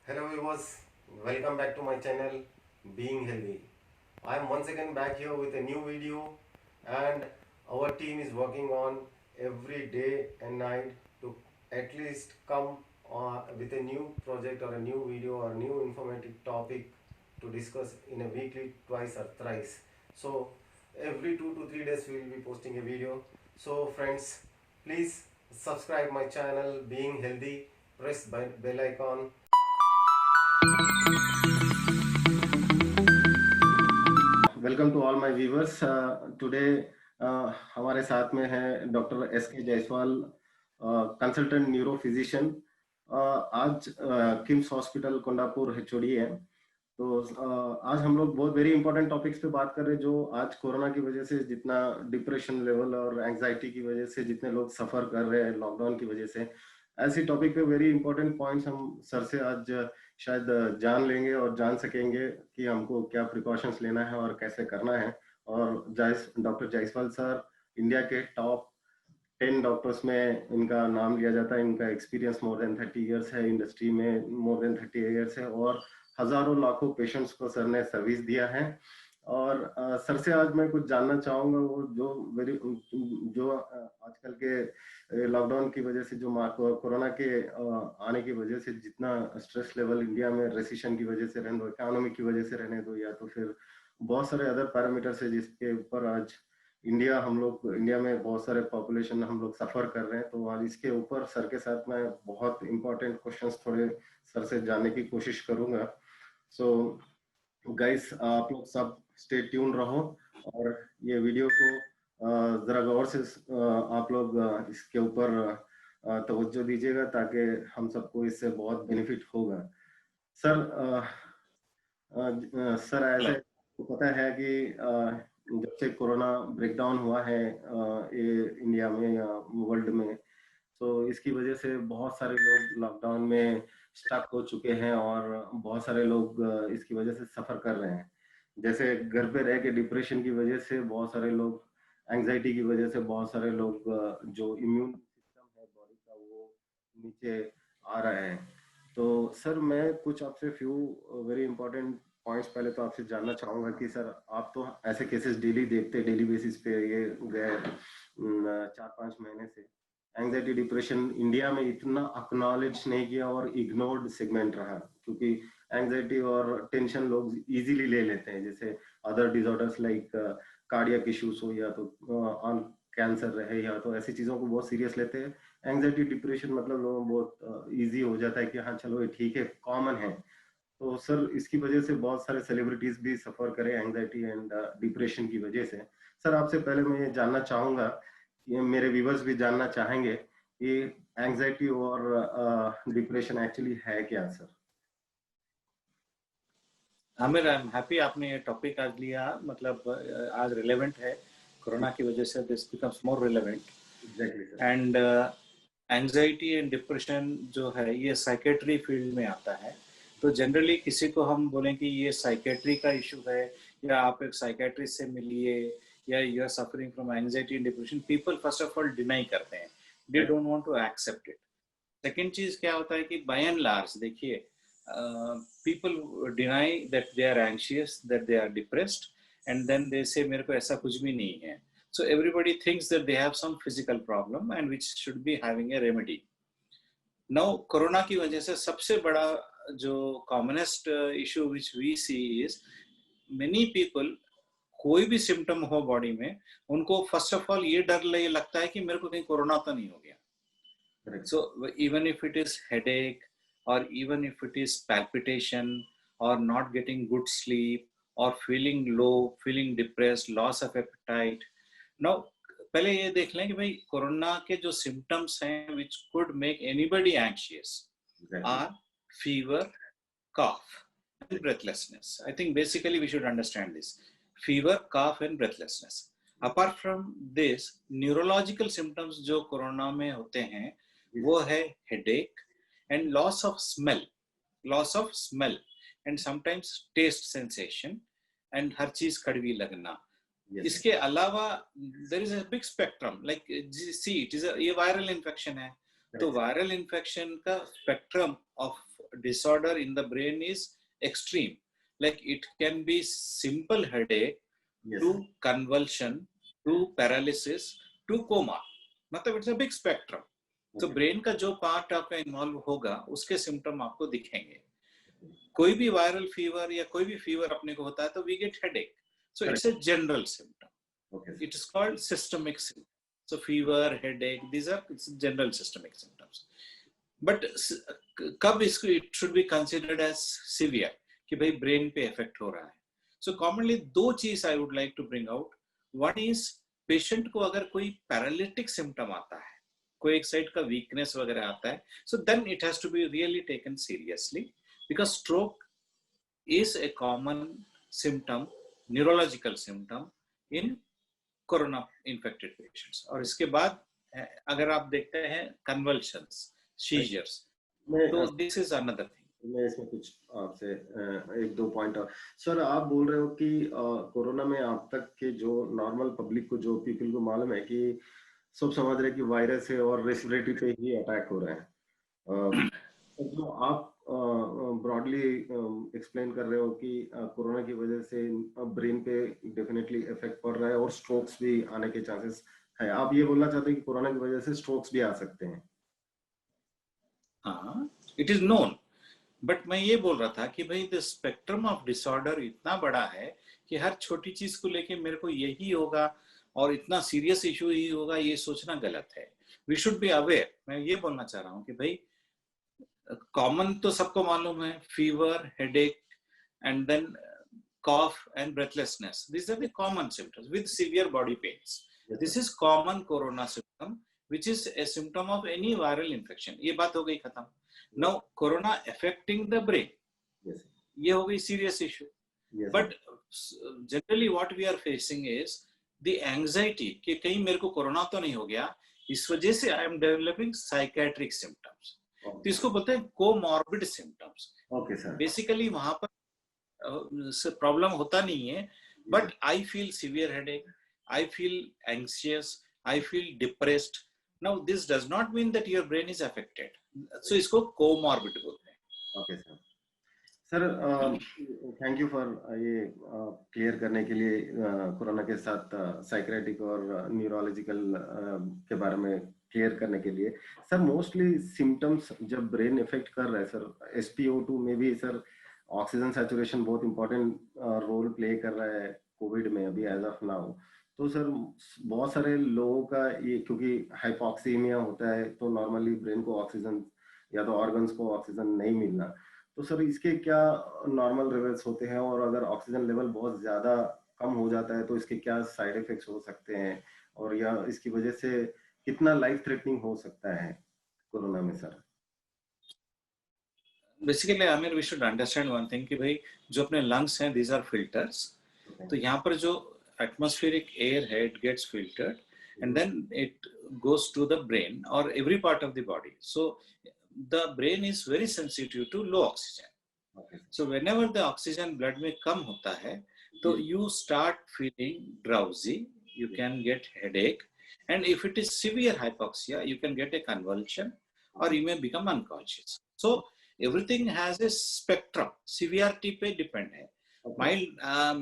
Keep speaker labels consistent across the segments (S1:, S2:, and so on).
S1: Hello viewers, welcome back to my channel Being Healthy. I am once again back here with a new video, and our team is working on every day and night to at least come with a new project or a new video or new informative topic to discuss in a weekly twice or thrice. So every 2 to 3 days we will be posting a video. So friends, please subscribe my channel Being Healthy, press bell icon. Welcome to all my viewers. Today हमारे साथ में है doctor S के Jaiswal, consultant neuro physician. आज KIMS hospital Kondapur HOD है। तो आज हम लोग बहुत वेरी इंपॉर्टेंट टॉपिक्स पे बात कर रहे हैं, जो आज कोरोना की वजह से जितना डिप्रेशन लेवल और एंजाइटी की वजह से जितने लोग सफर कर रहे हैं लॉकडाउन की वजह से, ऐसी टॉपिक पे वेरी इंपॉर्टेंट पॉइंट्स हम सर से आज शायद जान लेंगे और जान सकेंगे कि हमको क्या प्रिकॉशंस लेना है और कैसे करना है। और डॉक्टर जायसवाल सर इंडिया के टॉप 10 डॉक्टर्स में इनका नाम लिया जाता है। इनका एक्सपीरियंस मोर देन 30 इयर्स है, इंडस्ट्री में मोर देन 30 इयर्स है, और हजारों लाखों पेशेंट्स को सर ने सर्विस दिया है। और सर से आज मैं कुछ जानना चाहूंगा, वो जो आजकल के लॉकडाउन की वजह से, जो कोरोना के आने की वजह से जितना स्ट्रेस लेवल इंडिया में रेसिशन की वजह से रहने दो, इकोनॉमी की वजह से रहने दो, या तो फिर बहुत सारे अदर पैरामीटर्स है जिसके ऊपर आज इंडिया में बहुत सारे पॉपुलेशन हम लोग सफर कर रहे हैं। तो आज इसके ऊपर सर के साथ मैं बहुत इंपॉर्टेंट क्वेश्चंस थोड़े सर से जानने की कोशिश करूंगा। सो गाइस, आप लोग सब स्टे ट्यून रहो और ये वीडियो को जरा गौर से आप लोग इसके ऊपर तवज्जो दीजिएगा, ताकि हम सबको इससे बहुत बेनिफिट होगा। सर, सर ऐसे पता है कि जब से कोरोना ब्रेकडाउन हुआ है ये इंडिया में या वर्ल्ड में, तो इसकी वजह से बहुत सारे लोग लॉकडाउन में स्टक हो चुके हैं और बहुत सारे लोग इसकी वजह से सफर कर रहे हैं। जैसे घर पे रह के डिप्रेशन की वजह से बहुत सारे लोग, एंजाइटी की वजह से बहुत सारे लोग, जो इम्यून सिस्टम है बॉडी का वो नीचे आ रहा है। तो सर मैं कुछ आपसे फ्यू वेरी इंपॉर्टेंट पॉइंट्स पहले तो आपसे जानना चाहूंगा कि सर आप तो ऐसे केसेस डेली देखते, डेली बेसिस पे ये गए 4-5 महीने से एंजाइटी डिप्रेशन इंडिया में इतना अक्नॉलेज नहीं किया और इग्नोर्ड सेगमेंट रहा, क्योंकि एंजाइटी और टेंशन लोग इजीली ले लेते हैं, जैसे other disorders like cardiac issues हो, या तो ऑन कैंसर रहे, या तो ऐसी चीजों को बहुत सीरियस लेते हैं। एंजाइटी डिप्रेशन मतलब लोगों को बहुत इजी हो जाता है कि हाँ चलो ये ठीक है, कॉमन है। तो सर इसकी वजह से बहुत सारे सेलिब्रिटीज भी सफर करें एंजाइटी एंड डिप्रेशन की वजह से। सर आपसे पहले मैं ये जानना चाहूंगा, ये मेरे व्यूवर्स भी जानना चाहेंगे, ये एंजाइटी और डिप्रेशन एक्चुअली है क्या sir?
S2: Aamir, I am happy आपने ये टॉपिक आज लिया। मतलब आज रिलेवेंट है। कोरोना की वजह से this becomes more relevant.
S1: Exactly sir.
S2: And anxiety and depression जो है ये साइकेट्री फील्ड में आता है। तो जनरली किसी को हम बोलें कि ये साइकेट्री का इशू है या आप एक साइकेट्रिस्ट से मिलिए या you are suffering from anxiety and depression, people first of all deny करते हैं, they don't want to accept it. Second चीज क्या होता है कि बाय एंड लार्ज देखिए, people deny that they are anxious, that they are depressed, and then they say मेरे को ऐसा कुछ भी नहीं है। So everybody thinks that they have some physical problem and which should be having a remedy. Now corona की वजह से सबसे बड़ा जो commonest issue which we see is many people, कोई भी सिम्टम हो बॉडी में, उनको फर्स्ट ऑफ ऑल ये डर लगता है कि मेरे को कहीं कोरोना तो नहीं हो गया। So even if it is headache, or even if it is palpitation, or not getting good sleep, or feeling low, feeling depressed, loss of appetite. Now पहले ये देख लें कि भाई कोरोना के जो सिम्टम्स हैं which could make anybody anxious are fever, cough and breathlessness. I think basically we should understand this: fever, cough and breathlessness. Apart from this, neurological symptoms जो कोरोना में होते हैं वो है headache and loss of smell and sometimes taste sensation and हर चीज कड़वी लगना। इसके अलावा there is a big spectrum, like see, it is a ये viral infection है, तो वायरल इन्फेक्शन का spectrum of disorder in the brain is extreme, like it can be simple headache to convulsion to paralysis to coma, मतलब it's a big spectrum. तो brain का जो part आपका involve होगा उसके सिम्टम आपको दिखेंगे। कोई भी वायरल फीवर या कोई भी फीवर अपने को होता है तो we get headache, so it's a general symptom, it is called systemic symptom. So fever, headache, these are general systemic symptoms. But कब इसको it should be considered as severe कि भाई brain पे effect हो रहा है। So commonly दो चीज I would like to bring out. One is patient को अगर कोई paralytic symptom आता है, कोई एक साइड का weakness वगैरह आता है, so then it has to be really taken seriously because stroke is a common symptom, neurological symptom in corona infected patients. और इसके बाद अगर आप देखते हैं कन्वल्शंस, सीजर्स, तो दिस इज अनदर थिंग।
S1: मैं इसमें कुछ आपसे एक दो पॉइंट, सर आप बोल रहे हो कि कोरोना में आप तक के जो नॉर्मल पब्लिक को, जो पीपल को मालूम है कि सब समझ रहे हैं कि वायरस है और रेस्पिरेटरी पे ही अटैक हो रहा है, जो आप ब्रॉडली एक्सप्लेन कर रहे हो कि कोरोना की वजह से ब्रेन पे डेफिनेटली इफेक्ट पड़ रहा है और स्ट्रोक्स भी आने के चांसेस है, आप ये बोलना चाहते हैं कि कोरोना की वजह से स्ट्रोक्स भी आ सकते हैं?
S2: हाँ, इट इज नोन, बट मैं ये बोल रहा था कि भाई द स्पेक्ट्रम ऑफ डिसऑर्डर इतना बड़ा है कि हर छोटी चीज को लेके मेरे को यही होगा और इतना सीरियस इशू ही होगा, ये सोचना गलत है। We should be aware. मैं ये बोलना चाह रहा हूँ कि भाई कॉमन तो सबको मालूम है, fever, headache and then cough and breathlessness. These are the common symptoms with severe body pains. Yes, this is common corona symptom, which is a symptom of any viral infection. ये बात हो गई खत्म। Now corona affecting the brain. Yes. ये हो गई serious issue. Yes, but generally what we are facing is the anxiety कि कहीं मेरे को कोरोना तो नहीं हो गया, इस वजह से I am developing psychiatric symptoms. तो इसको बोलते हैं comorbid symptoms. Okay sir. Basically वहां पर प्रॉब्लम होता नहीं है, but I feel severe headache, I feel anxious, I feel depressed. Now this does not mean that your brain is affected, so इसको कोमॉर्बिड बोलते हैं। Okay sir.
S1: Sir thank you for ये clear करने के लिए कोरोना के साथ psychiatric और न्यूरोलॉजिकल के बारे में क्लियर करने के लिए। सर मोस्टली सिम्टम्स जब ब्रेन इफेक्ट कर रहा है सर, SpO2 में भी सर ऑक्सीजन सैचुरेशन बहुत इंपॉर्टेंट रोल प्ले कर रहा है कोविड में अभी एज ऑफ नाउ। तो सर बहुत सारे लोगों का ये, क्योंकि हाइपोक्सीमिया होता है तो नॉर्मली ब्रेन को ऑक्सीजन या तो ऑर्गन्स को ऑक्सीजन नहीं मिलना, तो सर इसके क्या नॉर्मल लेवल्स होते हैं और अगर ऑक्सीजन लेवल बहुत ज्यादा कम हो जाता है तो इसके क्या साइड इफेक्ट्स हो सकते हैं और या इसकी वजह से कितना लाइफ थ्रेटनिंग हो सकता है कोरोना में sir?
S2: Basically Aamir, we should understand one thing कि भाई जो अपने लंग्स हैं, दीज आर फिल्टर्स। तो यहाँ पर जो एटमॉस्फेरिक एयर है, it gets filtered and then it goes to the brain or every part of the body. So the brain is very sensitive to low oxygen. Okay. So whenever the oxygen blood में कम होता है तो you start feeling drowsy, you can get headache, and if it is severe hypoxia you can get a convulsion or you may become unconscious. So everything has a spectrum, severity पे depend है।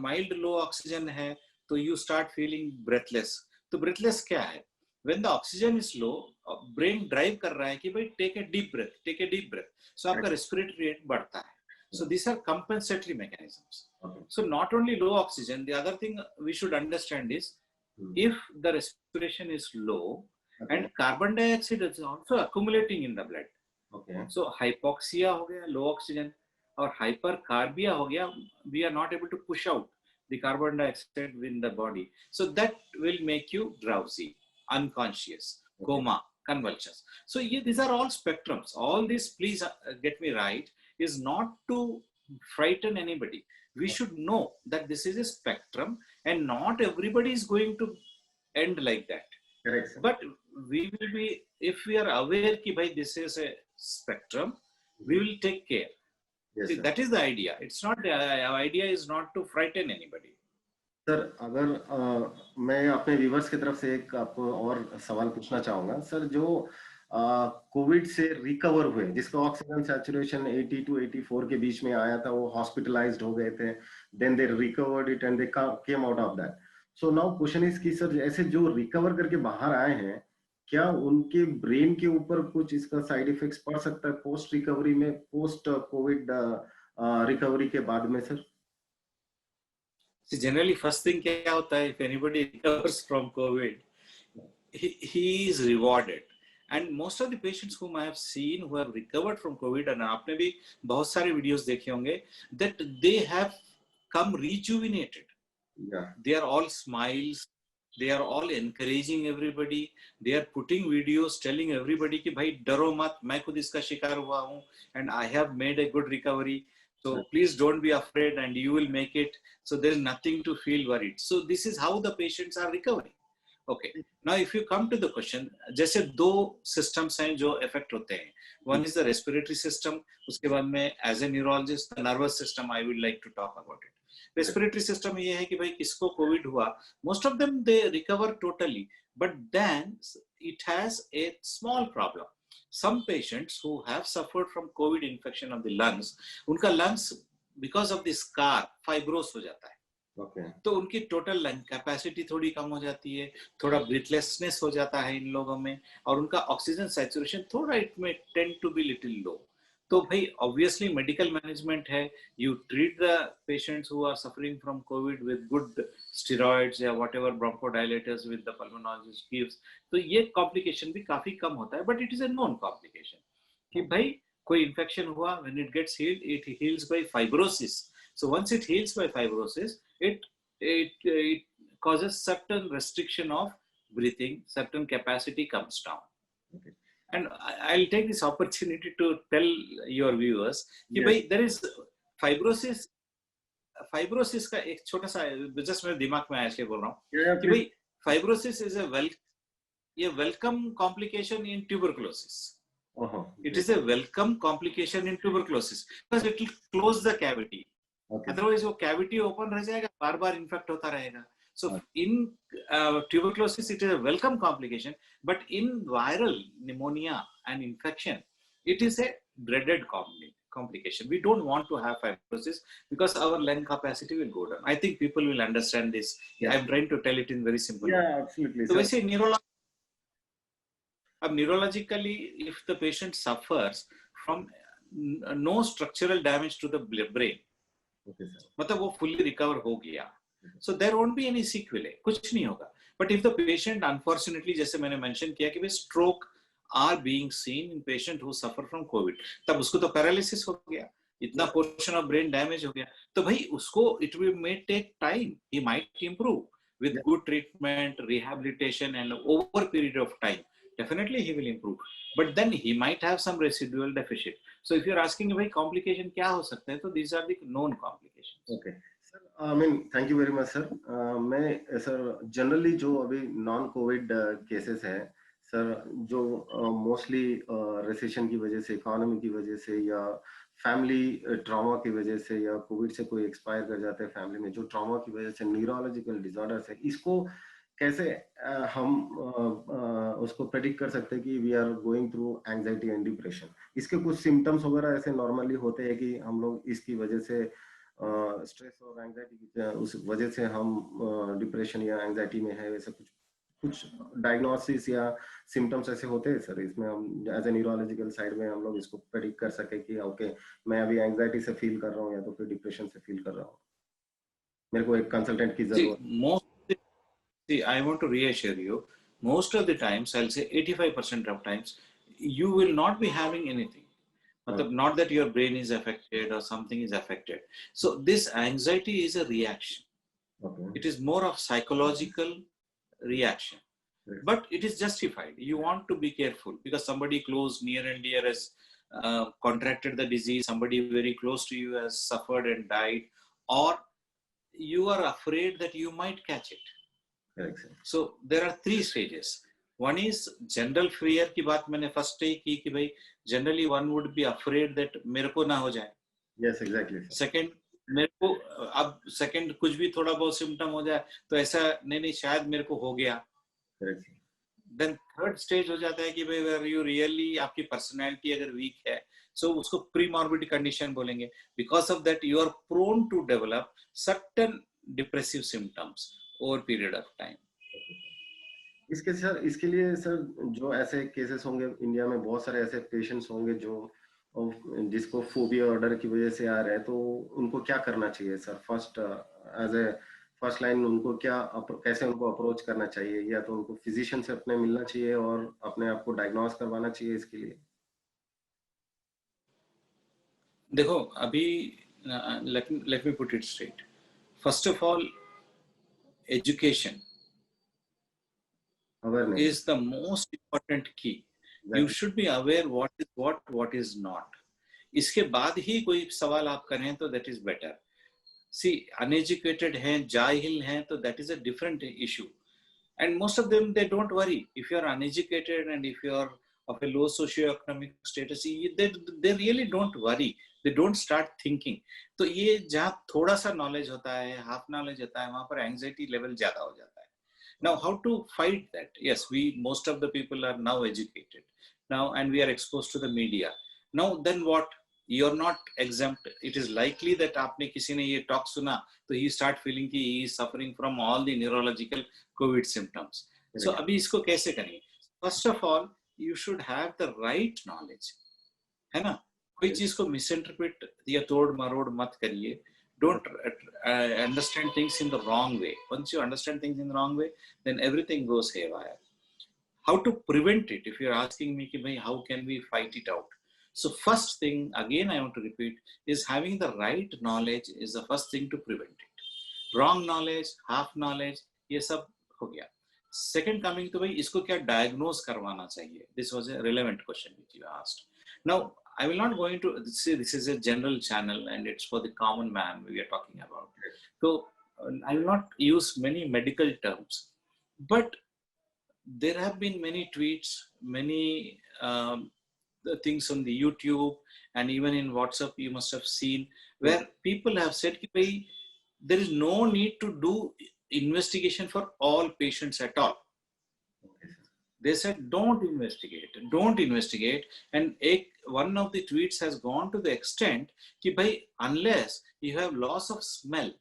S2: mild low oxygen है तो you start feeling breathless। तो breathless क्या है? When the oxygen is low, brain drive कर रहा है कि भाई take a deep breath, take a deep breath, so आपका रेस्पिरेटरी रेट बढ़ता है। So these are compensatory mechanisms. Okay. So not only low oxygen, the other thing we should understand is if the respiration is low, okay, and carbon dioxide is also accumulating in the blood. Okay. So hypoxia हो गया, low oxygen, और hypercarbia हो गया, we are not able to push out the carbon dioxide in the body, so that will make you drowsy, unconscious, okay, coma, convulsions. So these are all spectrums. All this, please get me right, is not to frighten anybody. We should know that this is a spectrum and not everybody is going to end like that. Correct, sir. But we will be, if we are aware ki bhai this is a spectrum, we will take care. Yes, see, that is the idea. It's not, the idea is not to frighten anybody.
S1: Sir अगर मैं अपने viewers की तरफ से एक आपको और सवाल पूछना चाहूंगा सर, जो कोविड से रिकवर हुए, जिसका ऑक्सीजन सैचुरेशन 80 to 84 के बीच में आया था, वो हॉस्पिटलाइज्ड हो गए थे, then they recovered it and they came out of that. So now question is कि सर, ऐसे जो रिकवर करके बाहर आए हैं, क्या उनके ब्रेन के ऊपर कुछ इसका साइड इफेक्ट्स पड़ सकता है पोस्ट रिकवरी में, पोस्ट कोविड रिकवरी के बाद में सर?
S2: जनरली फर्स्ट थिंग क्या होता है, if anybody recovers from Covid, he is rewarded. And most of the patients whom I have seen who have recovered from COVID, and आपने भी बहुत सारे videos देखे होंगे, that they have come rejuvenated.
S1: Yeah.
S2: They are all smiles. They are all encouraging everybody. They are putting videos telling everybody कि भाई डरो मत, मैं खुद इसका शिकार हुआ हूँ, and I have made a good recovery. So please don't be afraid, and you will make it. So there is nothing to feel worried. So this is how the patients are recovering. Okay. Now, if you come to the question, जैसे दो systems हैं जो affect होते हैं. One is the respiratory system. उसके बाद में as a neurologist, the nervous system I would like to talk about it. Respiratory system ये है कि भाई किसको COVID हुआ, most of them they recover totally, but then it has a small problem. Some patients who have suffered from COVID infection of the lungs, उनका lungs because of the scar fibrous हो जाता है.
S1: Okay.
S2: तो उनकी total lung capacity थोड़ी कम हो जाती है, थोड़ा ब्रीथलेसनेस हो जाता है इन लोगों में, और उनका ऑक्सीजन सैचुरेशन थोड़ा it may tend to be little low. तो भाई ऑब्वियसली मेडिकल मैनेजमेंट है, you treat the patients who are suffering from COVID with good steroids या whatever bronchodilators with the pulmonologist gives. तो ये कॉम्प्लिकेशन भी काफी कम होता है, but it is a non complication कि भाई कोई इन्फेक्शन हुआ, when it gets healed, it heals by fibrosis. So once it heals by fibrosis, it causes certain restriction of breathing, certain capacity comes down.
S1: Okay.
S2: And I'll take this opportunity to tell your viewers कि भाई there is fibrosis. Fibrosis का एक छोटा सा just मेरे दिमाग में आया इसलिए बोल रहा हूँ कि भाई fibrosis is a welcome complication in tuberculosis. It is a welcome complication in tuberculosis because it will close the cavity. Otherwise वो कैविटी ओपन रह जाएगा, बार बार इन्फेक्ट होता रहेगा. So in tuberculosis it is a welcome complication, but in viral pneumonia and infection it is a dreaded complication. We don't want to have fibrosis because our lung capacity will go down. I think people will understand this. I'm trying to tell it in very simple way.
S1: Absolutely.
S2: So वैसे neurologically, if the patient suffers from no structural damage to the brain, मतलब वो fully recover हो गया, so there won't be any sequelae, कुछ नहीं होगा. But if the patient unfortunately, जैसे मैंने mention किया कि भाई stroke are being seen in patient who suffer from COVID, तब उसको तो paralysis हो गया, इतना portion of brain damage हो गया, तो भाई उसको it will may take time. He might improve with good treatment, rehabilitation, and over period of time. Definitely he will improve, but then he might have some residual deficit. So if you're asking भाई complication क्या हो सकते हैं, तो these are the known complications.
S1: Okay, sir. I mean, thank you very much, sir. मैं sir generally जो अभी non Covid cases हैं सर, जो मोस्टली रिसेशन की वजह से, इकोनॉमी की वजह से, या फैमिली ट्रॉमा की वजह से, या कोविड से कोई एक्सपायर कर जाता है फैमिली में, जो ट्रॉमा की वजह से न्यूरोलॉजिकल डिसऑर्डर्स है, इसको कैसे हम उसको प्रेडिक्ट कर सकते हैं कि we are going through anxiety and depression? इसके कुछ सिम्टम्स वगैरह ऐसे नॉर्मली होते हैं कि हम लोग इसकी वजह से स्ट्रेस और एंजाइटी की उस वजह से हम डिप्रेशन या एंजाइटी में है, वैसे कुछ डायग्नोसिस या सिम्टम्स ऐसे होते हैं सर? इसमें हम एज ए न्यूरोलॉजिकल साइड में हम लोग इसको प्रेडिक्ट कर सके कि ओके, मैं अभी एंजाइटी से फील कर रहा हूँ या तो फिर डिप्रेशन से फील कर रहा हूँ, मेरे को एक कंसल्टेंट की जरूरत.
S2: See, I want to reassure you, most of the times, I'll say 85% of times, you will not be having anything. Not that your brain is affected or something is affected. So this anxiety is a reaction.
S1: Okay.
S2: It is more of psychological reaction. Yes. But it is justified. You want to be careful because somebody close, near and dear has contracted the disease, somebody very close to you has suffered and died, or you are afraid that you might catch it.
S1: Exactly.
S2: So there are three stages. One is general fear की बात मैंने first ही की कि भाई generally one would be afraid that मेरे को ना हो जाए.
S1: Yes, exactly.
S2: Second, मेरे को अब कुछ भी थोड़ा बहुत symptom हो जाए तो ऐसा नहीं शायद मेरे को हो गया.
S1: Correct.
S2: देन थर्ड स्टेज हो जाता है कि भाई अगर यू रियली आपकी पर्सनैलिटी अगर वीक है, सो उसको प्री मॉर्बिड कंडीशन बोलेंगे. Because of that you are prone to develop certain depressive symptoms over period of time.
S1: इसके लिए सर जो ऐसे केसेस होंगे इंडिया में, बहुत सारे ऐसे पेशेंट्स होंगे जो जिसको फोबिया ऑर्डर की वजह से आ रहे हैं, तो उनको क्या करना चाहिए sir? First as a first line उनको कैसे उनको अप्रोच करना चाहिए? या तो उनको फिजिशियन से अपने मिलना चाहिए और अपने आप को डायग्नोस करवाना चाहिए इसके लिए?
S2: देखो अभी let me put it straight. First of all, education
S1: awareness.
S2: is the most important key. You should be aware what is not. इसके बाद ही कोई सवाल आप करें तो that is better. See, uneducated हैं, जाहिल हैं, तो that is a different issue. And most of them, they don't worry. If you are uneducated and if you are of a low socioeconomic status, they really don't worry. They don't start thinking. तो ये जहाँ थोड़ा सा knowledge होता है, half knowledge होता है, वहाँ पर anxiety level ज़्यादा हो जाता है. Now, how to fight that? Yes, most of the people are now educated now, and we are exposed to the media. Now, then what? You're not exempt. It is likely that आपने किसी ने ये talk सुना, तो he start feeling कि he is suffering from all the neurological COVID symptoms. So, अभी इसको कैसे करेंगे? First of all, you should have the right knowledge. है ना? कोई चीज को misinterpret या तोड़ मरोड़ मत करिए. Don't understand things in the wrong way. Once you understand things in the wrong way, then everything goes haywire. How to prevent it? If you're asking me, how can we fight it out? So first thing, again I want to repeat, is having the right knowledge is the first thing to prevent it. Wrong knowledge, half knowledge, ये सब हो गया. Second, coming to भाई इसको क्या diagnose करवाना चाहिए? This was a relevant question which you asked. Now, I will not go into, say this is a general channel and it's for the common man we are talking about. So I will not use many medical terms, but there have been many tweets, many things on the YouTube and even in WhatsApp you must have seen where people have said that there is no need to do investigation for all patients at all. They said don't investigate, and one of the tweets has gone to the extent that unless you have loss of smell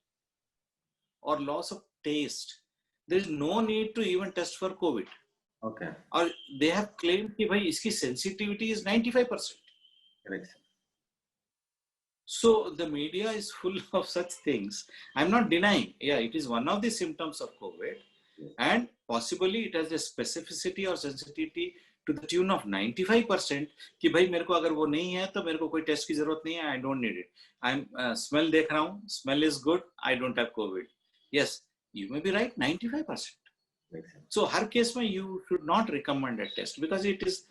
S2: or loss of taste, there is no need to even test for COVID.
S1: Okay.
S2: Or they have claimed that iski sensitivity is 95%.
S1: Correct.
S2: So the media is full of such things. I'm not denying, yeah, it is one of the symptoms of COVID, and possibly it has a specificity or sensitivity to the tune of 95% कि भाई मेरे को अगर वो नहीं है तो मेरे को कोई टेस्ट की जरूरत नहीं है. I don't need it. I'm smell देख रहा हूँ, smell is good, I don't have COVID. Yes, you may be right, 95%. So her case में you should not recommend a test because it is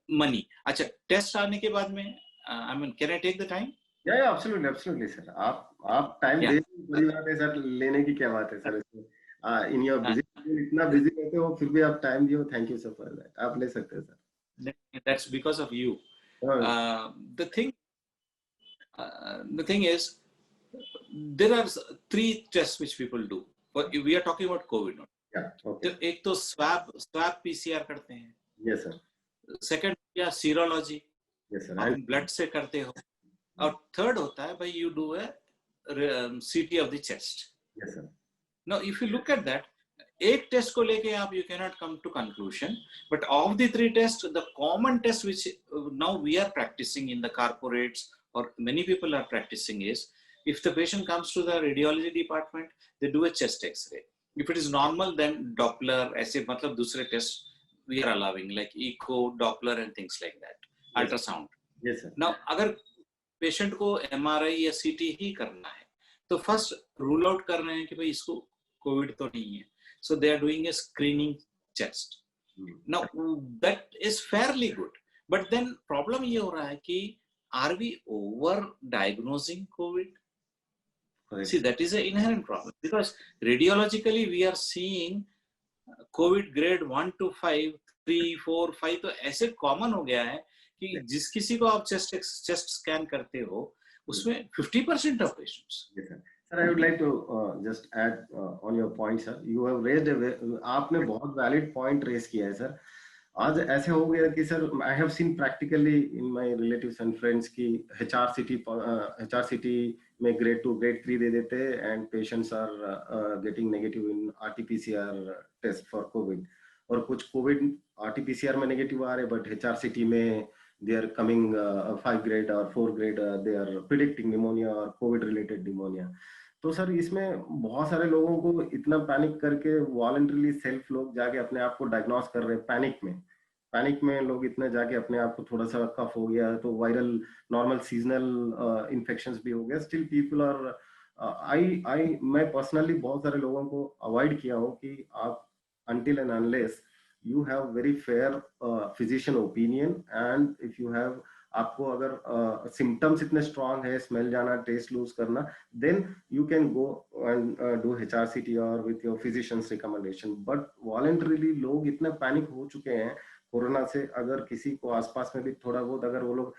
S2: money. अच्छा, test आने के बाद में I mean, can I take the time?
S1: Yeah, absolutely, sir. आप time दे, बड़ी बात है सर. लेने की क्या बात है सर इसमें? In your busy, इतना busy रहते हो फिर भी आप टाइम दियो. Thank you sir for that. आप ले सकते हैं sir.
S2: That's because of you. The thing is, there are 3 tests which people do. But we are talking about COVID now.
S1: Yeah. Okay.
S2: तो एक तो swab PCR करते हैं.
S1: Yes sir.
S2: Second या serology.
S1: Yes sir.
S2: आप blood से करते हो. और third होता है भाई you do a CT of the chest.
S1: Yes sir.
S2: Now if you look at that, एक टेस्ट को लेके आप you cannot come to conclusion, but of the 3 tests, the common test which now we are practicing in the corporates or many people are practicing is, if the patient comes to the radiology department, they do a chest X-ray. If it is normal, then Doppler, ऐसे मतलब दूसरे test we are allowing like echo, Doppler and things like that, yes, ultrasound.
S1: Yes sir.
S2: Now अगर patient को MRI या CT ही करना है, तो first rule out कर रहे हैं कि भाई इसको COVID तो नहीं है. So they are doing a screening chest. Now that is fairly good, but then problem ये हो रहा है कि are we over diagnosing COVID? Correct. See, that is an inherent problem because radiologically we are seeing COVID grade 1 to 5, 3, 4, 5 तो ऐसे common हो गया है कि जिस किसी को आप chest scan करते हो उसमें 50% of patients.
S1: Yes, sir. Sir, I would like to just add on your point, sir. You have raised आपने बहुत valid point raise किया है, sir. आज ऐसे हो गया कि sir I have seen practically in my relatives and friends की एचआरसीटी में ग्रेड 2 ग्रेड 3 दे देते and patients are getting negative in RTPCR test for covid, और कुछ कोविड आरटीपीसीआर में नेगेटिव आ रहे बट एचआरसीटी में दे आर कमिंग 5 ग्रेड और 4 grade, they are predicting pneumonia और कोविड रिलेटेड निमोनिया। तो सर इसमें बहुत सारे लोगों को इतना पैनिक करके वॉलंटरली सेल्फ लोग जाके अपने आप को डायग्नोस कर रहे हैं पैनिक में लोग इतने जाके अपने आप को थोड़ा सा कफ हो गया तो वायरल नॉर्मल सीजनल इन्फेक्शंस भी हो गया, स्टिल पीपल आर आई आई मैं पर्सनली बहुत सारे लोगों को अवॉइड किया हूँ कि आप until and unless you have very fair physician opinion and if you have आपको अगर सिम्टम्स इतने स्ट्रांग है, स्मेल जाना, टेस्ट लूज करना, then you can go and do HRCT और with your physician's recommendation. But voluntarily लोग इतने panic हो चुके हैं कोरोना से, अगर किसी को आसपास में भी थोड़ा बहुत अगर वो लोग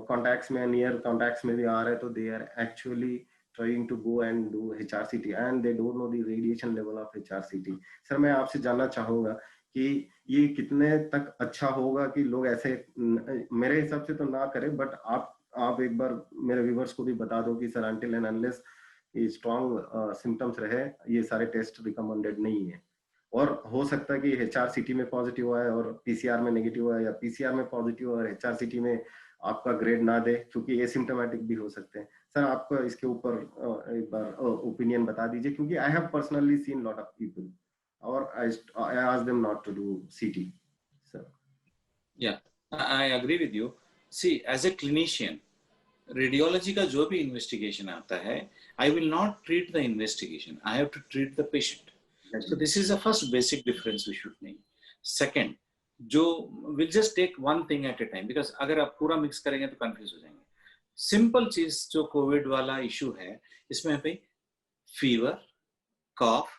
S1: कॉन्टैक्ट्स में, नियर कॉन्टैक्ट्स में भी आ रहे हैं तो they are actually trying to go and do HRCT and they don't know the radiation level of HRCT। Sir मैं आपसे जानना चाहूंगा कि ये कितने तक अच्छा होगा कि लोग ऐसे, मेरे हिसाब से तो ना करें, बट आप एक बार मेरे व्यूवर्स को भी बता दो कि सर until and unless ये स्ट्रॉन्ग सिम्टम्स रहे ये सारे टेस्ट रिकमेंडेड नहीं है। और हो सकता है कि एचआरसीटी में पॉजिटिव आए और पीसीआर में नेगेटिव आए, या पीसीआर में पॉजिटिव और एचआरसीटी में आपका ग्रेड ना दे, क्योंकि एसिम्टोमेटिक भी हो सकते हैं। सर आपका इसके ऊपर एक बार ओपिनियन बता दीजिए, क्योंकि I have personally seen lot of people और I ask them not to do CT. Sir
S2: yeah I agree with you. See as a clinician, radiology का जो भी इन्वेस्टिगेशन आता है, I will not treat the investigation, I have to treat the patient. So this is the first basic difference we should know. Second, जो we'll just take one thing at a time, because अगर आप पूरा mix करेंगे तो confuse हो जाएंगे। Simple चीज जो कोविड वाला इशू है, इसमें भाई fever, cough,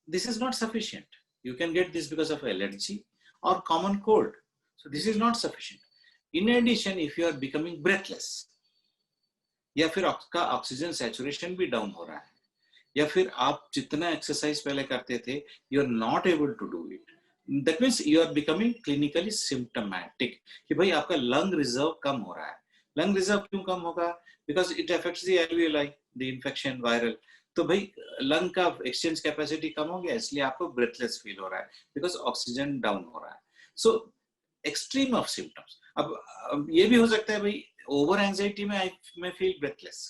S2: this is not sufficient. You can get this because of allergy or common cold. So this is not sufficient. In addition, if you are becoming breathless, या फिर आपका oxygen saturation भी down हो रहा है, या फिर आप जितना एक्सरसाइज पहले करते थे you are not able to do it, that means you are becoming clinically symptomatic कि भाई आपका लंग रिजर्व कम हो रहा है। लंग रिजर्व क्यों कम होगा? Because it affects the alveoli, the infection viral. तो भाई लंग का एक्सचेंज कैपेसिटी कम हो गया, इसलिए आपको ब्रेथलेस फील हो रहा है बिकॉज ऑक्सीजन डाउन हो रहा है। सो एक्सट्रीम ऑफ सिम्टम्स। अब ये भी हो सकता है भाई ओवर एंजाइटी में I may feel breathless,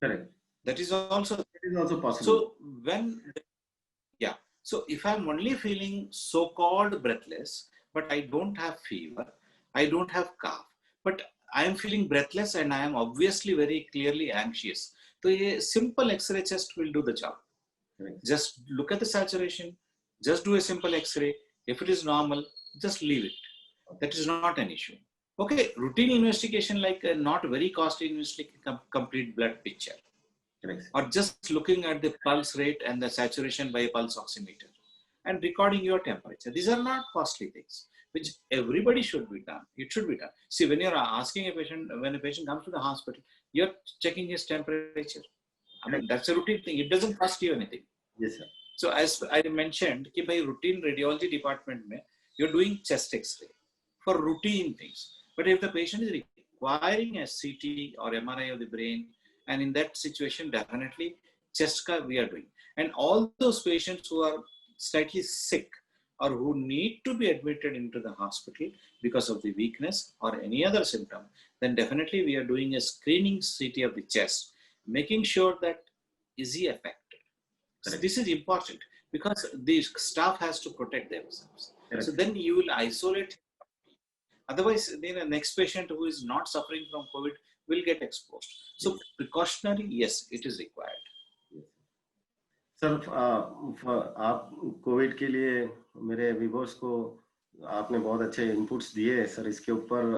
S1: correct,
S2: that is also
S1: possible।
S2: So when, yeah, so if I'm only feeling so-called breathless but I don't have fever, I don't have cough, but I am feeling breathless and I am obviously very clearly anxious, so a simple x-ray chest will do the job।
S1: Correct.
S2: Just look at the saturation, just do a simple x-ray, if it is normal just leave it, that is not an issue। Okay, routine investigation like a not very costly investigation, complete blood picture, or just looking at the pulse rate and the saturation by a pulse oximeter and recording your temperature. These are not costly things which everybody should be done. It should be done. See, when you're asking a patient, when a patient comes to the hospital, you're checking his temperature. I mean, that's a routine thing. It doesn't cost you anything.
S1: Yes, sir।
S2: So as I mentioned, कि by routine radiology department में you're doing chest X-ray for routine things. But if the patient is requiring a CT or MRI of the brain, and in that situation definitely chest ka we are doing, and all those patients who are slightly sick or who need to be admitted into the hospital because of the weakness or any other symptom, then definitely we are doing a screening CT of the chest, making sure that is he affected. So this is important because the staff has to protect themselves. Correct. So then you will isolate. Otherwise, then the next patient who is not suffering from COVID will get exposed. So precautionary, yes, it is required।
S1: Sir आप Covid के लिए मेरे viewers को आपने बहुत अच्छे inputs दिए sir. इसके ऊपर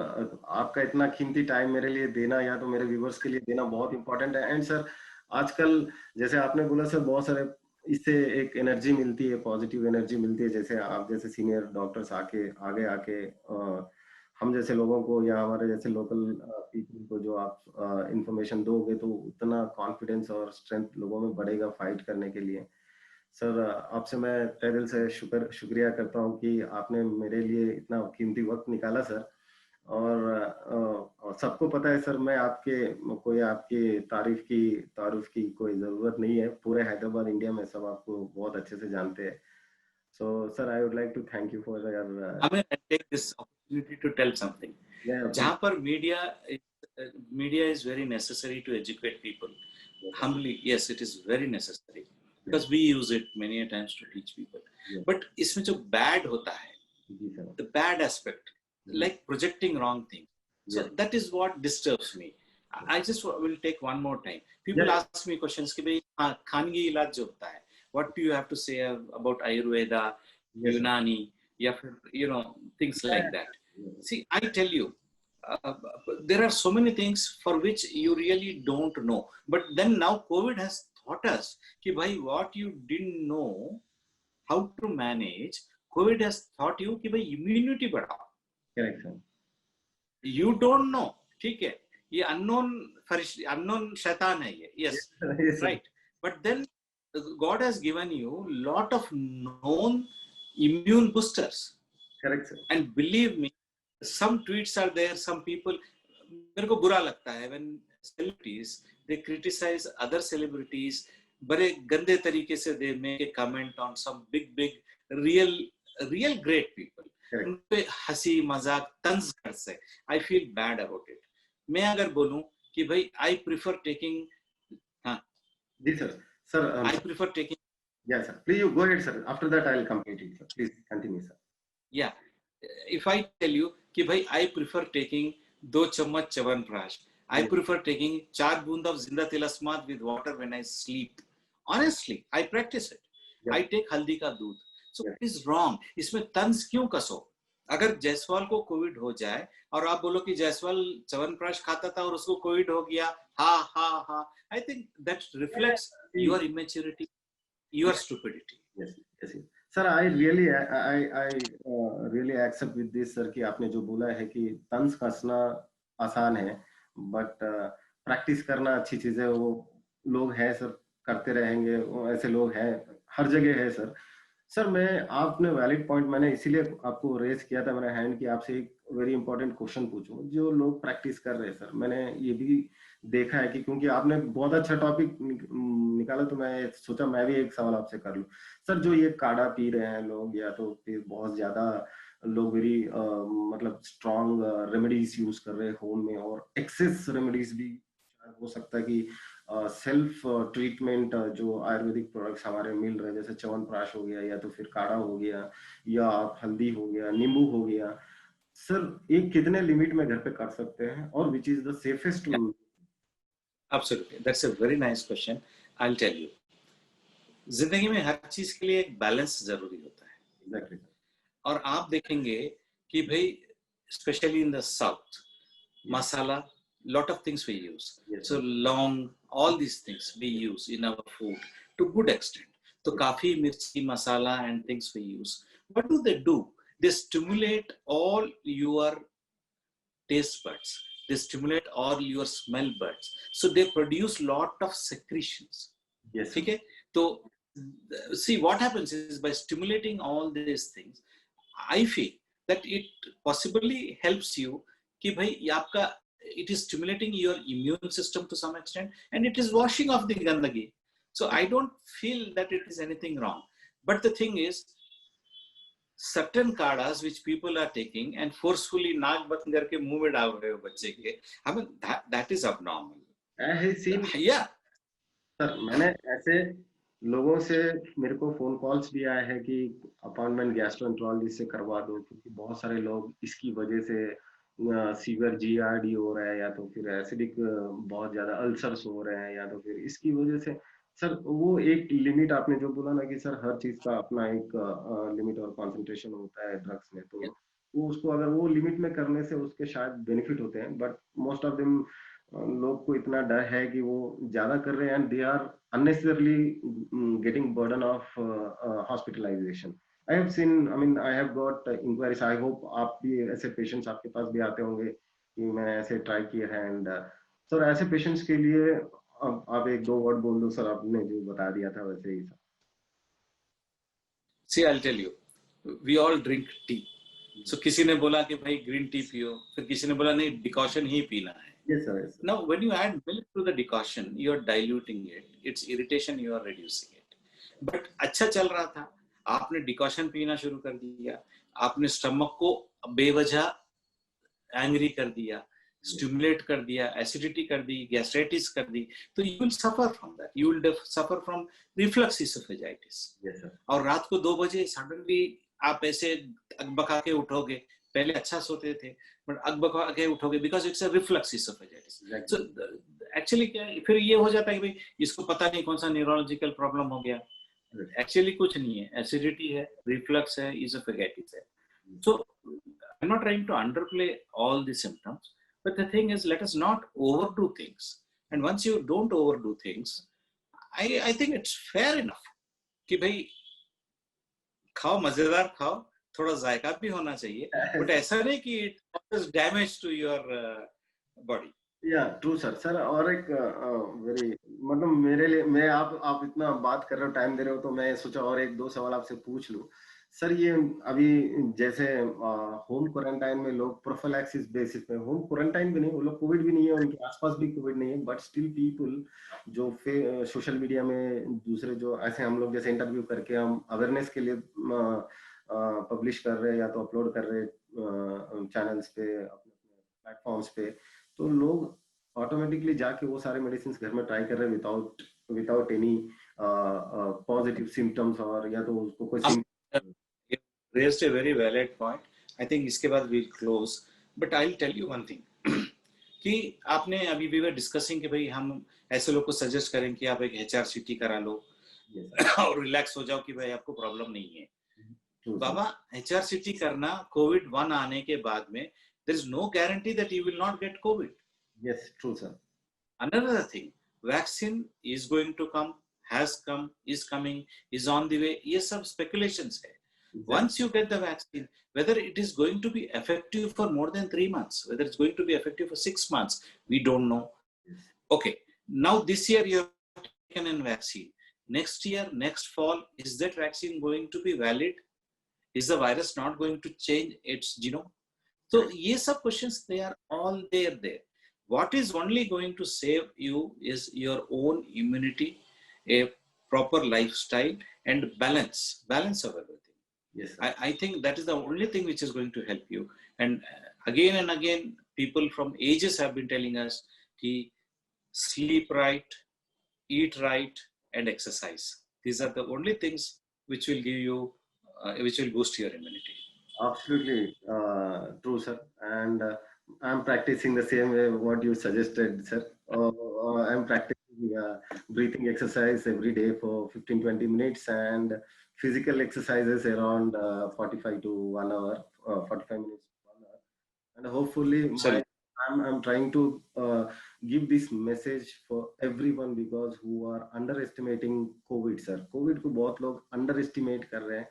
S1: आपका इतना कीमती टाइम मेरे लिए देना या तो मेरे व्यूअर्स के लिए देना बहुत इंपॉर्टेंट है। एंड सर आजकल जैसे आपने बोला सर बहुत सारे इससे एक एनर्जी मिलती है, पॉजिटिव एनर्जी मिलती है, जैसे आप जैसे सीनियर डॉक्टर्स आगे आके हम जैसे लोगों को या हमारे जैसे लोकल पीपल को जो आप इंफॉर्मेशन दोगे तो उतना कॉन्फिडेंस और स्ट्रेंथ लोगों में बढ़ेगा फाइट करने के लिए। सर आपसे मैं तहे दिल से शुक्रिया करता हूँ कि आपने मेरे लिए इतना कीमती वक्त निकाला सर। और सबको पता है सर, मैं कोई आपकी तारीफ की कोई जरूरत नहीं है। पूरे हैदराबाद इंडिया में सब आपको बहुत अच्छे से जानते हैं। So sir I would like to thank you for your
S2: I mean, I take this opportunity to tell something.
S1: Please.
S2: जहाँ पर media is very necessary to educate people. Humbly, yes, it is very necessary because we use it many a times to teach people. But इसमें जो bad होता है,
S1: जी sir.
S2: the bad aspect,
S1: जी।
S2: like projecting wrong things. So
S1: yes.
S2: that is what disturbs me. I just will take one more time. People
S1: yes.
S2: ask me questions कि भाई खानगी इलाज जो होता है, what do you have to say about Ayurveda,
S1: yes sir.
S2: Unani, या फिर things like that. See, I tell you, uh, there are so many things for which you really don't know. But then now COVID has taught us कि भाई what you didn't know how to manage, COVID has taught you कि भाई immunity बढ़ाओ.
S1: Correct sir.
S2: You don't know, ठीक है, ये unknown शैतान है ये, yes,
S1: yes sir.
S2: right. But then God has given you lot of known immune boosters.
S1: Correct sir.
S2: And believe me, some tweets are there, some people, मेरे को बुरा लगता है when celebrities they criticize other celebrities, बड़े गंदे तरीके से they make a comment on some big real great people.
S1: Correct.
S2: उन पे हंसी मजाक तंज करते, I feel bad about it. मैं अगर बोलूं कि भाई I prefer taking, हाँ,
S1: जी sir. Sir
S2: I prefer taking,
S1: yes sir, please you go ahead sir, after that I will complete it sir, please continue sir.
S2: yeah, if I tell you कि भाई I prefer taking 2 चम्मच chyawanprash, I prefer taking 4 बूंद of जिंदा तिलस्मात with water when I sleep. Honestly, I practice it. I take हल्दी का दूध. So what is wrong? इसमें तंज क्यों कसो? अगर जायसवाल को कोविड हो जाए और आप बोलो कि जायसवाल च्यवनप्राश खाता था और उसको कोविड हो गया, हा हा हा, I think that reflects your immaturity, your stupidity.
S1: Yes, yes, yes. Sir I really accept with this sir कि आपने जो बोला है कि तंज कसना आसान है, बट प्रैक्टिस करना अच्छी चीज है। वो लोग हैं सर, करते रहेंगे, वो ऐसे लोग हैं, हर जगह है सर। सर मैं आपने वैलिड पॉइंट, मैंने इसीलिए आपको रेज किया था मैंने हैंड, कि आपसे एक वेरी इंपॉर्टेंट क्वेश्चन पूछूं। जो लोग प्रैक्टिस कर रहे हैं सर, मैंने ये भी देखा है कि क्योंकि आपने बहुत अच्छा टॉपिक निकाला, तो मैं सोचा मैं भी एक सवाल आपसे कर लूं। सर जो ये काढ़ा पी रहे हैं लोग, या तो फिर बहुत ज्यादा लोग वेरी मतलब स्ट्रॉन्ग रेमेडीज यूज कर रहे हैं होम में, और एक्सेस रेमेडीज भी हो सकता है कि सेल्फ ट्रीटमेंट जो आयुर्वेदिक प्रोडक्ट्स हमारे मिल रहे हैं, जैसे च्यवनप्राश हो गया, या तो फिर काढ़ा हो गया, या आप हल्दी हो गया, नींबू हो गया, सर ये कितने लिमिट में घर पे कर सकते हैं, और which is the safest?
S2: Absolutely, that's a very nice question. I'll tell you. जिंदगी में हर चीज के लिए एक बैलेंस जरूरी होता है।
S1: एग्जैक्टली।
S2: और आप देखेंगे कि भाई specially in the south, masala, lot of things we use.
S1: Yes,
S2: So long, all these things we use in our food to good extent. So kafi, mirchi, masala and things we use. What do? They stimulate all your taste buds. They stimulate all your smell buds. So they produce lot of secretions.
S1: yes,
S2: ठीक है? तो see what happens is by stimulating all these things, I feel that it possibly helps you कि भाई आपका it is stimulating your immune system to some extent and it is washing off the gandagi. So I don't feel that it is anything wrong. But the thing is, certain kadas which people are taking and forcefully नाक बंद करके मुंह में डाल रहे हो बच्चे के, I mean that is abnormal.
S1: I have seen,
S2: Yeah.
S1: Sir मैंने ऐसे लोगों से, मेरे को फोन कॉल्स भी आए हैं कि अपॉइंटमेंट गैस्ट्रोएंटरोलॉजिस्ट से करवा दो, क्योंकि बहुत सारे लोग इसकी वजह से सीवियर जीआरडी हो रहा है, या तो फिर एसिडिक बहुत ज्यादा अल्सर्स हो रहे हैं, या तो फिर इसकी वजह से। सर वो एक लिमिट आपने जो बोला ना कि सर हर चीज का अपना एक लिमिट और कंसंट्रेशन होता है ड्रग्स में, तो वो उसको अगर वो लिमिट में करने से उसके शायद बेनिफिट होते हैं, बट मोस्ट ऑफ देम लोग को इतना डर है कि वो ज्यादा कर रहे हैं, and they are unnecessarily getting burden of hospitalization. I have seen, I mean, I have got inquiries. I hope आप भी ऐसे पेशेंट्स आपके पास भी आते होंगे कि मैंने ऐसे ट्राई किए हैं एंड सर ऐसे पेशेंट्स के लिए आप एक दो वर्ड बोल दो सर, आपने जो बता दिया था वैसे ही sir.
S2: See, I'll tell you, we all drink tea. So किसी ने बोला कि भाई ग्रीन टी पियो, फिर किसी ने बोला नहीं डिकॉशन ही पीना है.
S1: Yes sir, yes sir.
S2: Now when you add milk to the decoction, you are diluting it. Its irritation you are reducing it. But अच्छा चल रहा था, आपने डिकॉशन पीना शुरू कर दिया, आपने स्टमक को बेवजह एंग्री कर दिया, स्टिमुलेट कर दिया, एसिडिटी कर दी, गैस्ट्राइटिस कर दी, तो you will suffer from that, you will suffer from reflux oesophagitis.
S1: Yes sir.
S2: और रात को 2 बजे सडनली आप ऐसे अकबका के उठोगे, पहले अच्छा सोते थे बट अकबका के उठोगे because it's a reflux oesophagitis. So actually क्या फिर ये हो जाता है कि भाई इसको पता नहीं कौन सा न्यूरोलॉजिकल प्रॉब्लम हो गया. एक्चुअली कुछ नहीं है, एसिडिटी है, रिफ्लक्स है, इसोफेगाइटिस है. So I am not trying to underplay all the symptoms, but the thing is let us not overdo things. And once you don't overdo things, I think it's fair enough कि भाई खाओ, मजेदार खाओ, थोड़ा जायका भी होना चाहिए, बट ऐसा नहीं कि it causes damage to your body.
S1: या ट्रू सर. सर और एक वेरी मतलब मेरे लिए, मैं आप इतना बात कर रहे हो, टाइम दे रहे हो, तो मैं सोचा और एक दो सवाल आपसे पूछ लूं सर. ये अभी जैसे होम क्वारंटाइन में लोग प्रोफिलैक्सिस बेसिस पे, होम क्वारंटाइन भी नहीं, वो लोग कोविड भी नहीं है, उनके आसपास भी कोविड नहीं है, बट स्टिल पीपल जो सोशल मीडिया में दूसरे जो ऐसे हम लोग जैसे इंटरव्यू करके हम अवेयरनेस के लिए पब्लिश कर रहे हैं या तो अपलोड कर रहे हैं चैनल्स पे, अपने प्लेटफॉर्म्स पे, तो लोग ऑटोमेटिकली जाके वो सारे मेडिसिन घर में ट्राई कर रहे हैं विदाउट एनी पॉजिटिव सिम्टम्स, और या तो उसको कोई
S2: raised a very valid point. I think इसके बाद we'll close. But I'll tell you one thing कि आपने अभी we were discussing कि भाई हम ऐसे लोग को सजेस्ट करें कि आप एक HRCT करा लो और रिलैक्स हो जाओ कि भाई आपको प्रॉब्लम नहीं है. बाबा HRCT करना कोविड 1 आने के बाद में, there is no guarantee that you will not get COVID.
S1: Yes, true sir.
S2: Another thing, vaccine is going to come, has come, is coming, is on the way. ये सब speculations है. Once you get the vaccine, whether it is going to be effective for more than 3 months, whether it's going to be effective for 6 months, we don't know. Okay, now this year you have taken a vaccine. Next year, next fall, is that vaccine going to be valid? Is the virus not going to change its genome? So, ये सब questions, they are all there. What is only going to save you is your own immunity, a proper lifestyle, and balance of everything.
S1: Yes,
S2: I think that is the only thing which is going to help you. And again, people from ages have been telling us to sleep right, eat right, and exercise. These are the only things which will give you, which will boost your immunity.
S1: Absolutely true, sir. And I'm practicing the same way what you suggested, sir. I'm practicing breathing exercise every day for 15-20 minutes and physical exercises around 45 to 1 hour, 45 minutes to 1 hour. And hopefully I'm trying to give this message for everyone because who are underestimating COVID, sir. COVID को बहुत लोग underestimate कर रहे हैं.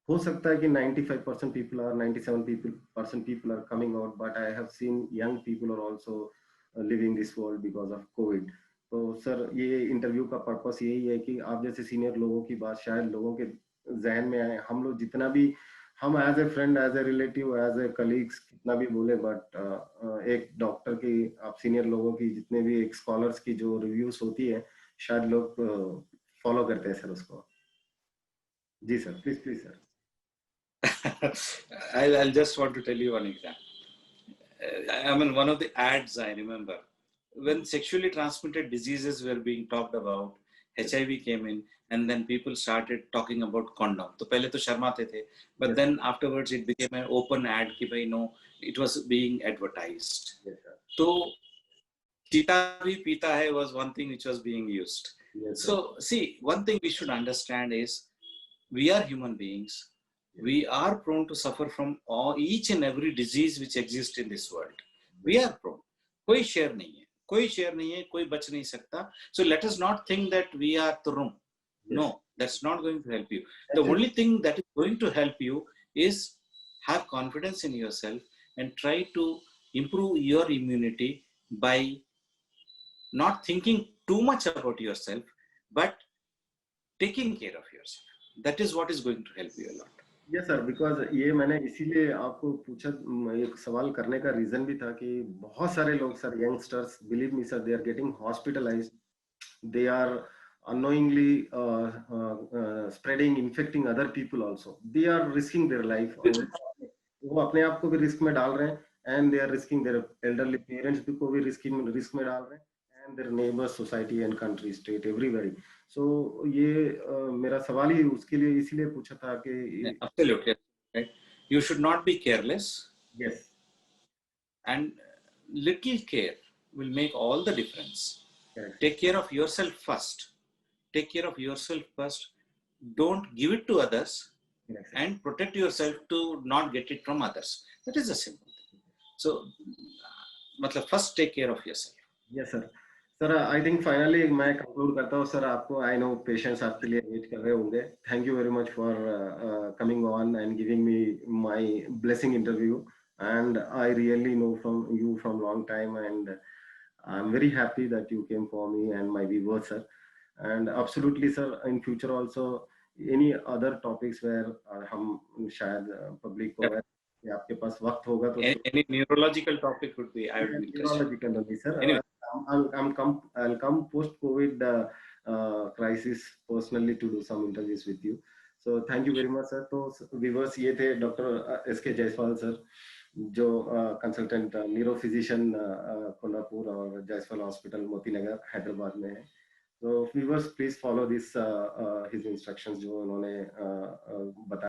S1: हो सकता है कि 95% people or 97% people are coming out, but I have seen young people are also living this world because of COVID. तो सर ये इंटरव्यू का पर्पस यही है कि आप जैसे सीनियर लोगों की बात शायद लोगों के जहन में आए. हम लोग जितना भी हम as a friend, as a relative, as a colleagues कितना भी बोले, बट एक डॉक्टर की, आप सीनियर लोगों की जितने भी एक स्कॉलर्स की जो रिव्यूज होती है शायद लोग फॉलो करते हैं सर उसको. जी sir, please sir.
S2: I'll just want to tell you one example. I mean, one of the ads I remember, when sexually transmitted diseases were being talked about, HIV came in, and then people started talking about condom. तो पहले तो शर्माते थे, but then afterwards it became an open ad कि भाई no, it was being advertised. तो चीता भी पीता है was one thing which was being used. So see, one thing we should understand is we are human beings. We are prone to suffer from each and every disease which exists in this world. We are prone. कोई share नहीं है, कोई बच नहीं सकता. So let us not think that we are तुरुम. No, That's not going to help you. The only thing that is going to help you is have confidence in yourself and try to improve your immunity by not thinking too much about yourself, but taking care of yourself. That is what is going to help you a lot.
S1: Yes sir, because ये मैंने इसीलिए आपको पूछा, एक सवाल करने का reason भी था कि बहुत सारे लोग sir, youngsters, believe me sir, they are getting hospitalized, they are unknowingly spreading, infecting other people also. They are risking their life. वो अपने आप को भी रिस्क में डाल रहे हैं, and they are risking their elderly parents को भी रिस्क में डाल रहे हैं, and their neighbors, society and country, state, everybody. So ये मेरा सवाल ही उसके लिए इसीलिए पूछा था कि
S2: Absolutely, right? You should not be careless.
S1: yes,
S2: and little care will make all the difference.
S1: correct.
S2: Take care of yourself first. Take care of yourself first. Don't give it to others,
S1: Correct.
S2: and protect yourself to not get it from others. That is a simple thing. So, मतलब first take care of yourself.
S1: Yes, sir. Sir, I think finally मैं conclude करता हूँ sir, आपको, I know patients आपके लिए wait कर रहे होंगे. Thank you very much for coming on and giving me my blessing interview, and I really know from you from long time, and I am very happy that you came for me and my viewers sir. And absolutely sir, in future also any other topics where हम शायद public को, कि आपके पास वक्त होगा तो
S2: any neurological topic would be, I would be interested.
S1: neurological only, sir.
S2: Anyway.
S1: I'll come post COVID crisis personally to do some interviews with you. So thank you very much sir. तो viewers, ये थे doctor SK Jaiswal sir, जो consultant neuro physician Kolhapur और Jaiswal hospital Moti Nagar Hyderabad में है. तो viewers, please follow this his instructions जो उन्होंने बताया.